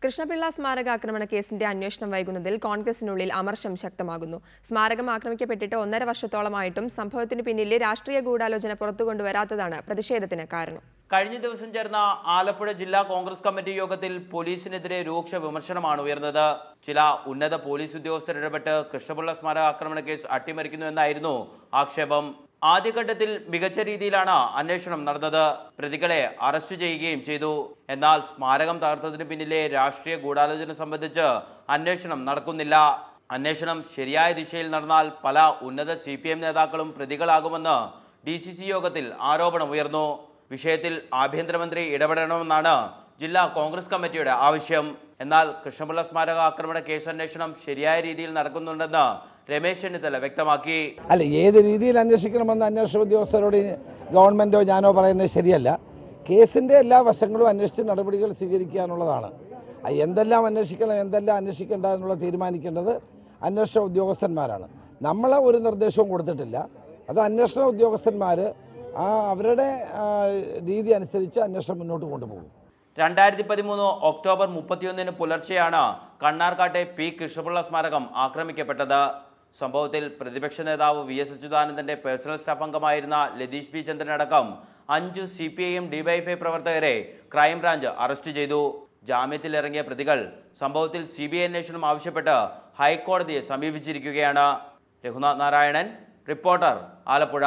കൃഷ്ണപിള്ള സ്മാരക ആക്രമണ കേസിന്റെ അന്വേഷണം വൈകുന്നതിൽ കോൺഗ്രസിനുള്ളിൽ അമർഷം ശക്തമാകുന്നു. സ്മാരകം ആക്രമിക്കപ്പെട്ടിട്ട് 1.5 വർഷത്തോളമായിട്ടും സംഭവത്തിന് പിന്നിലെ രാഷ്ട്രീയ ഗൂഢാലോചന പുറത്തുകൊണ്ടുവരാത്തതാണ് പ്രതിഷേധത്തിന് കാരണം. കഴിഞ്ഞ ദിവസം ചേർന്ന ആലപ്പുഴ ജില്ലാ കോൺഗ്രസ് കമ്മിറ്റി യോഗത്തിൽ പോലീസിനെതിരെ രൂക്ഷ വിമർശനമാണ് ഉയർന്നത്. ചില ഉന്നത പോലീസ് ഉദ്യോഗസ്ഥർ ഇടപെട്ട് കൃഷ്ണപിള്ള സ്മാരക ആക്രമണ കേസ് അട്ടിമറിക്കുന്നുവെന്നായിരുന്നു ആക്ഷേപം. ആദ്യഘട്ടത്തിൽ മികച്ച രീതിയിലാണ് അന്വേഷണം നടന്നത്. പ്രതികളെ അറസ്റ്റ് ചെയ്യുകയും ചെയ്തു. എന്നാൽ സ്മാരകം തകർത്തതിന് പിന്നിലെ രാഷ്ട്രീയ ഗൂഢാലോചന സംബന്ധിച്ച് അന്വേഷണം നടക്കുന്നില്ല. അന്വേഷണം ശരിയായ ദിശയിൽ നടന്നാൽ പല ഉന്നത CPM നേതാക്കളും പ്രതികളാകുമെന്ന് DCC യോഗത്തിൽ ആരോപണമുയർന്നു. വിഷയത്തിൽ ആഭ്യന്തരമന്ത്രി ഇടപെടണമെന്നാണ് ജില്ലാ കോൺഗ്രസ് കമ്മിറ്റിയുടെ ആവശ്യം. എന്നാൽ കൃഷ്ണപിള്ള സ്മാരക ആക്രമണ കേസ് അന്വേഷണം ശരിയായ രീതിയിൽ നടക്കുന്നുണ്ടെന്ന് രമേശ് ചെന്നിത്തല വ്യക്തമാക്കി. അല്ല, ഏത് രീതിയിൽ അന്വേഷിക്കണമെന്ന് അന്വേഷണ ഉദ്യോഗസ്ഥരോട് ഗവൺമെൻറ്റോ ഞാനോ പറയുന്നത് ശരിയല്ല. കേസിൻ്റെ എല്ലാ വശങ്ങളും അന്വേഷിച്ച് നടപടികൾ സ്വീകരിക്കുക എന്നുള്ളതാണ്. എന്തെല്ലാം അന്വേഷിക്കണം, എന്തെല്ലാം അന്വേഷിക്കേണ്ട എന്നുള്ള തീരുമാനിക്കേണ്ടത് അന്വേഷണ ഉദ്യോഗസ്ഥന്മാരാണ്. നമ്മൾ ഒരു നിർദ്ദേശവും കൊടുത്തിട്ടില്ല. അത് അന്വേഷണ ഉദ്യോഗസ്ഥന്മാർ അവരുടെ രീതി അനുസരിച്ച് അന്വേഷണം മുന്നോട്ട് കൊണ്ടുപോകും. 2013 ഒക്ടോബർ 31 പുലർച്ചെയാണ് കണ്ണാർക്കാട്ടെ P. കൃഷ്ണപിള്ള സ്മാരകം ആക്രമിക്കപ്പെട്ടത്. സംഭവത്തിൽ പ്രതിപക്ഷ നേതാവ് VS അച്യുതാനന്ദന്റെ പേഴ്സണൽ സ്റ്റാഫ് അംഗമായിരുന്ന ലതീഷ് B. ചന്ദ്രൻ അടക്കം 5 CPIM DYFI പ്രവർത്തകരെ ക്രൈംബ്രാഞ്ച് അറസ്റ്റ് ചെയ്തു. ജാമ്യത്തിലിറങ്ങിയ പ്രതികൾ സംഭവത്തിൽ CBI അന്വേഷണം ആവശ്യപ്പെട്ട് ഹൈക്കോടതിയെ സമീപിച്ചിരിക്കുകയാണ്. രഘുനാഥ് നാരായണൻ, റിപ്പോർട്ടർ, ആലപ്പുഴ.